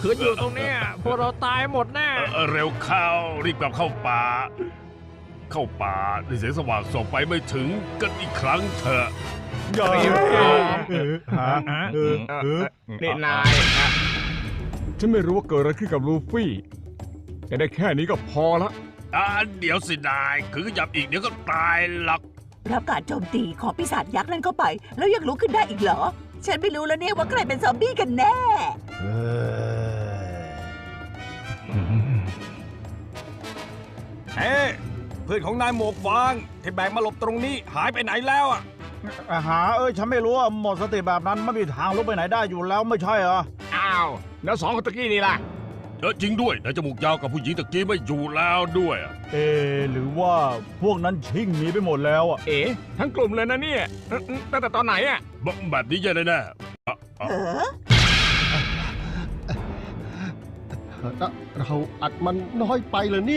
คืออยู่ตรงเนี้ยพวกเราตายหมดแน่ เร็วเข้ารีบกลับเข้าป่า เข้าป่าในแสงสว่างส่องไปไม่ถึงกันอีกครั้งเถอะ นี่นาย ฉันไม่รู้ว่าเกิดอะไรขึ้นกับลูฟี่ แต่ได้แค่นี้ก็พอละ เดี๋ยวสินายคือหยับอีกเดี๋ยวก็ตายหลัก รับการโจมตีของปีศาจยักษ์นั่นเข้าไป แล้วยังลุกขึ้นได้อีกเหรอ ฉันไม่รู้แล้วเนี่ยว่าใครเป็นซอมบี้กันแน่ เฮ้เพื่อนของนายหมวกฟางที่แบกมาหลบตรงนี้หายไปไหนแล้วอ่ะ ฉันไม่รู้ว่าหมดสติแบบนั้นไม่มีทางลุกไปไหนได้อยู่แล้วไม่ใช่เหรอ อ้าวแล้วสองคนตะกี้นี่ล่ะ จริงด้วยนายจมูกยาวกับผู้หญิงตะกี้ไม่อยู่แล้วด้วย หรือว่าพวกนั้นชิ่งหนีไปหมดแล้วอ่ะ เอ๋ทั้งกลุ่มเลยนะเนี่ยตั้งแต่ตอนไหนอะ แบบนี้แย่แน่ เออ เราอัดมันน้อยไปเลยเนี่ย